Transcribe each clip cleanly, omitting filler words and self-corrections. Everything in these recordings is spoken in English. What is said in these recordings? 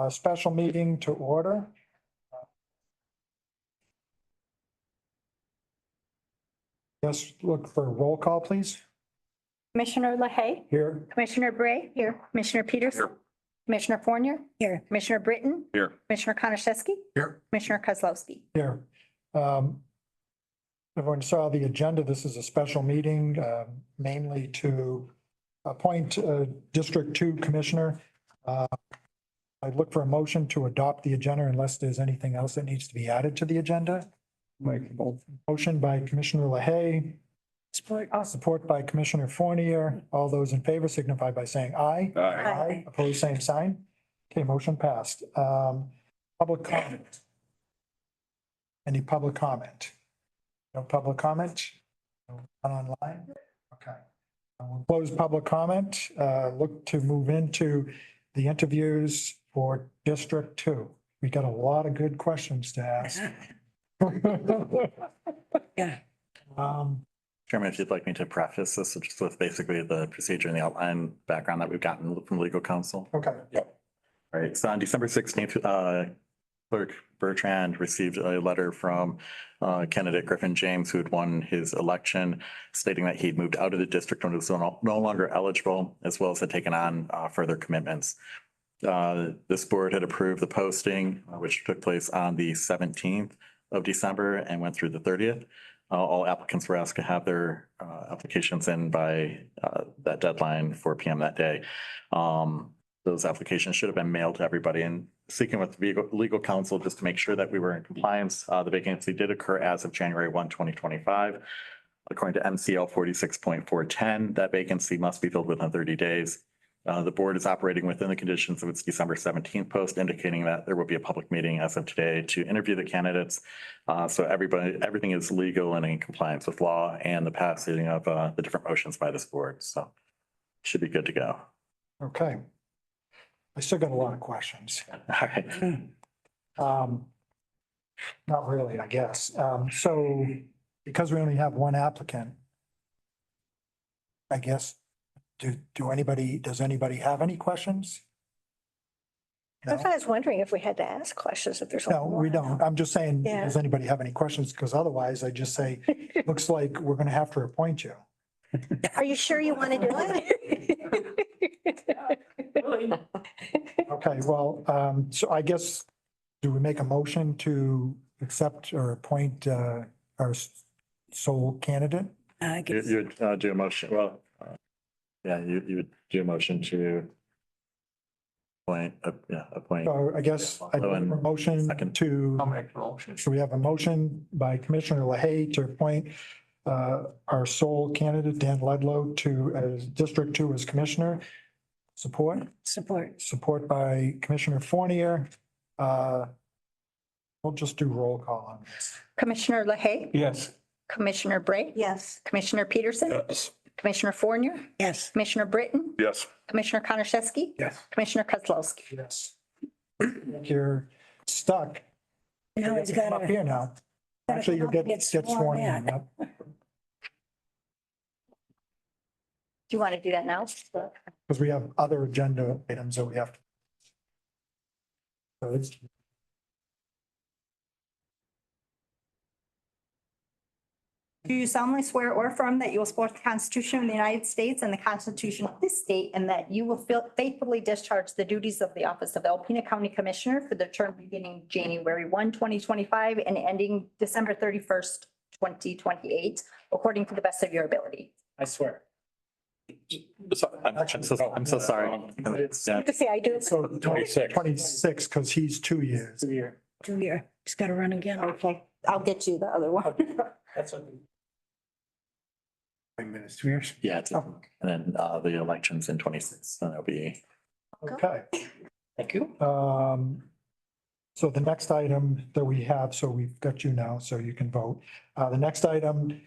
Special meeting to order. Yes, look for a roll call, please. Commissioner LaHaye, Here. Commissioner Bray. Here. Commissioner Peterson. Here. Commissioner Fournier. Here. Commissioner Britton. Here. Commissioner Konashevsky. Here. Commissioner Kozlowski. Here. Everyone saw the agenda. This is a special meeting, mainly to appoint District 2 Commissioner. I'd look for a motion to adopt the agenda unless there's anything else that needs to be added to the agenda. Motion by Commissioner LaHaye, support by Commissioner Fournier. All those in favor signify by saying aye. Aye. Opposed, same sign. Okay, motion passed. Public comment. Any public comment? No public comment? No one online? Okay. We'll close public comment. Look to move into the interviews for District 2. We got a lot of good questions to ask. Yeah. Chairman, if you'd like me to preface this just with basically the procedure and the outline background that we've gotten from legal counsel. Okay. All right, so on December 16th, Clerk Bertrand received a letter from candidate Griffin James, who had won his election, stating that he'd moved out of the district and was no longer eligible, as well as had taken on further commitments. This board had approved the posting, which took place on the 17th of December and went through the 30th. All applicants were asked to have their applications in by that deadline, 4 p.m. that day. Those applications should have been mailed to everybody, and speaking with legal counsel just to make sure that we were in compliance. The vacancy did occur as of January 1, 2025. According to MCL 46.410, that vacancy must be filled within 30 days. The board is operating within the conditions of its December 17th post, indicating that there will be a public meeting as of today to interview the candidates. So everything is legal and in compliance with law and the passing of the different motions by this board. So should be good to go. Okay. I still got a lot of questions. All right. Not really, I guess. So because we only have one applicant, I guess, does anybody have any questions? That's No, why I was wondering if we had to ask questions, if there's. no, we don't. I'm just saying, Yeah. does anybody have any questions? Because otherwise I just say, looks like we're going to have to appoint you. Are you sure you want to do it? Okay, well, so I guess, do we make a motion to accept or appoint our sole candidate? I guess. You would do a motion, well, yeah, you would do a motion to appoint. So I guess I do a motion Second. to, make the motion. so we have a motion by Commissioner LaHaye to appoint our sole candidate, Dan Ledlow, to as District 2 as Commissioner. Support? Support by Commissioner Fournier. We'll just do roll call on this. Commissioner LaHaye, Yes. Commissioner Bray. Yes. Commissioner Peterson. Yes. Commissioner Fournier. Yes. Commissioner Britton. Yes. Commissioner Konashevsky. Yes. Commissioner Kozlowski. Yes. You're stuck. Now You he's get to come got up here now. Actually, you'll get sworn in. Yep. Do you want to do that now? Because we have other agenda items that we have to. So it's- Do you solemnly swear or affirm that you will support the Constitution of the United States and the Constitution of this state, and that you will faithfully discharge the duties of the office of Alpena County Commissioner for the term beginning January 1, 2025 and ending December 31st, 2028, according to the best of your ability? I swear. I'm so sorry. Yeah. To say I do. So 26. 26, because he's 2 years. 2 year. 2 year. He's got to run again. Okay, I'll get you the other one. That's a. 5 minutes, 2 years. Yeah, and then the elections in 26, then it'll be. Okay. Thank you. So the next item that we have, so we've got you now, so you can vote. The next item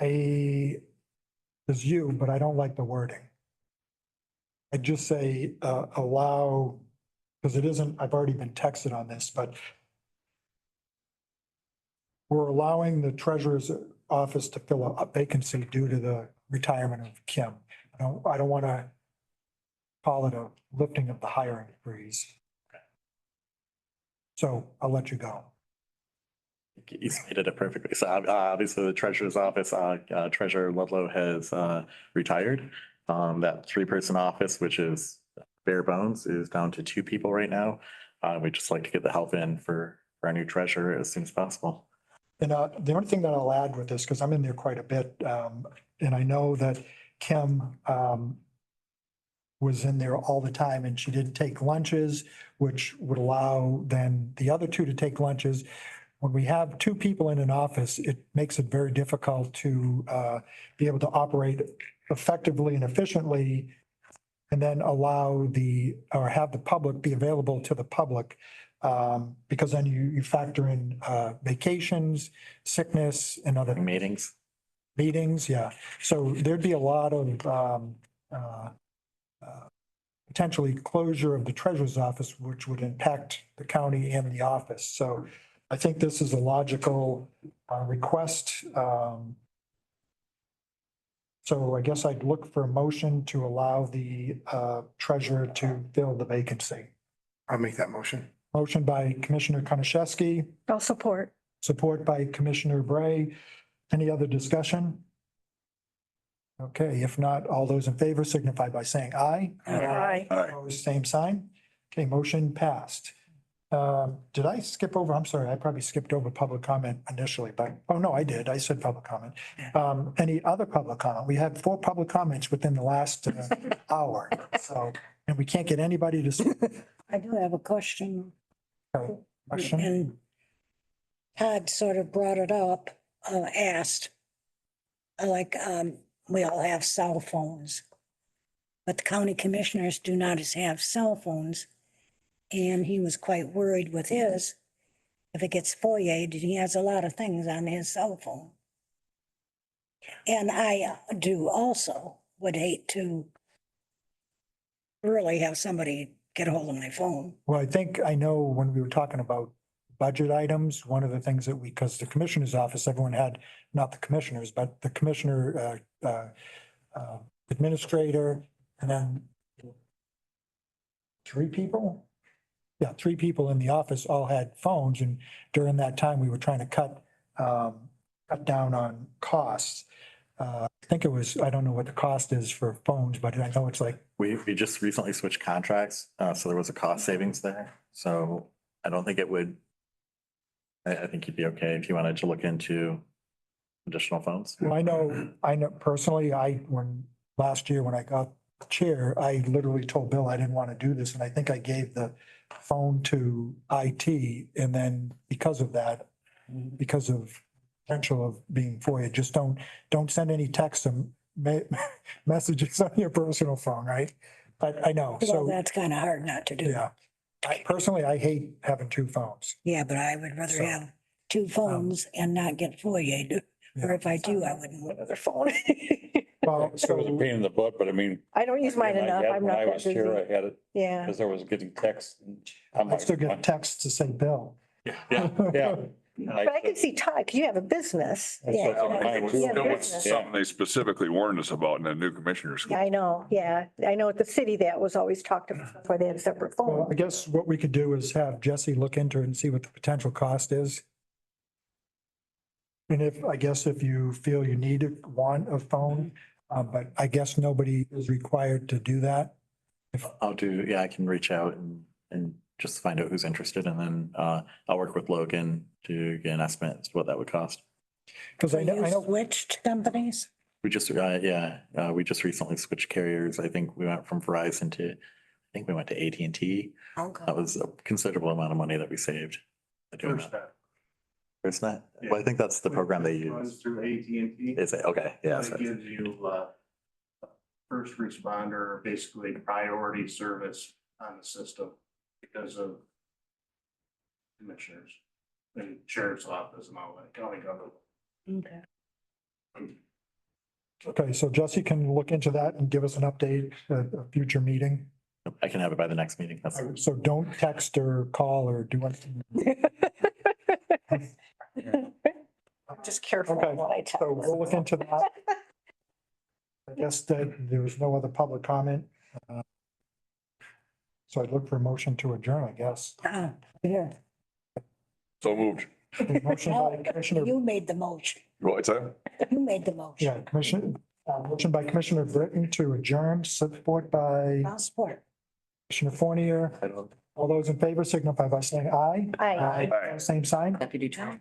is you, but I don't like the wording. I just say allow, because it isn't, I've already been texted on this, but we're allowing the treasurer's office to fill a vacancy due to the retirement of Kim. I don't want to call it a lifting of the hiring freeze. So I'll let you go. You stated it perfectly. So obviously the treasurer's office, Treasurer Ludlow has retired. That three-person office, which is bare bones, is down to two people right now. We'd just like to get the help in for our new treasurer as soon as possible. And the only thing that I'll add with this, because I'm in there quite a bit, and I know that Kim was in there all the time and she didn't take lunches, which would allow then the other two to take lunches. When we have two people in an office, it makes it very difficult to be able to operate effectively and efficiently and then allow or have the public be available to the public. Because then you factor in vacations, sickness and other Meetings. meetings, yeah. So there'd be a lot of potentially closure of the treasurer's office, which would impact the county and the office. So I think this is a logical request. So I guess I'd look for a motion to allow the treasurer to fill the vacancy. I'll make that motion. Motion by Commissioner Konashevsky, I'll support. support by Commissioner Bray. Any other discussion? Okay, if not, all those in favor signify by saying aye. Aye. Opposed, same sign. Okay, motion passed. Did I skip over? I'm sorry, I probably skipped over public comment initially, but, oh no, I did. I said public comment. Any other public comment? We had 4 public comments within the last hour, so, and we can't get anybody to speak. I do have a question. Question? And Todd sort of brought it up, asked, we all have cell phones, but the county commissioners do not have cell phones. And he was quite worried with his, if it gets FOIA'd, he has a lot of things on his cell phone. And I do also would hate to really have somebody get a hold of my phone. Well, I think I know when we were talking about budget items, one of the things that because the commissioner's office, everyone had, not the commissioners, but the commissioner, administrator, and then 3 people? Yeah, 3 people in the office all had phones, and during that time, we were trying to cut down on costs. I think it was, I don't know what the cost is for phones, but I know it's like, We just recently switched contracts, so there was a cost savings there. So I don't think it would. I think you'd be okay if you wanted to look into additional phones. well, I know personally, last year when I got the chair, I literally told Bill I didn't want to do this, and I think I gave the phone to IT, and then because of that, because of potential of being FOIA, just don't send any text and messages on your personal phone, right? But I know, Well, so, that's kind of hard not to do. yeah. Personally, I hate having 2 phones. Yeah, but I would rather So, have 2 phones and not get FOIA'd. Or Yeah. if I do, I wouldn't want another phone. Well, It was a so, pain in the butt, but I mean. I don't use mine when I enough. had- I'm when not I that was here, busy. I had it Yeah. because I was getting texts. on I my- still get texts to say Bill. Yeah. Yeah. But I can see Todd, because you have a business. That's Yeah. what mine You too. have That was business. something they specifically warned us about in the new commissioners. Yeah, I know. Yeah. I know at the city that was always talked about, that's why they had separate Well, phones. I guess what we could do is have Jesse look into it and see what the potential cost is. And if you feel you want a phone, but I guess nobody is required to do that. I can reach out and just find out who's interested, and then I'll work with Logan to get an estimate as to what that would cost. Because I You know, switched companies? We just recently switched carriers. I think we went from Verizon to, I think we went to AT&T. Okay. That was a considerable amount of money that we saved by doing First that. FirstNet? Well, I think that's the program they Runs use. through AT&T. Is it? Okay, yeah. It gives you first responder, basically priority service on the system because of commissioners and sheriff's office and all that, county government. Okay. okay, so Jesse can look into that and give us an update at a future meeting. I can have it by the next meeting. That's, So don't text or call or do anything. I'm just careful Okay, what I tell. so we'll look into that. I guess that there was no other public comment. So I'd look for a motion to adjourn, I guess. Here. So moved. Motion by Commissioner, You made the motion. What's that? You made the motion. yeah, motion by Commissioner Britton to adjourn, support by I'll support. Commissioner Fournier. All those in favor signify by saying aye. Aye. Same sign. Deputy Chair.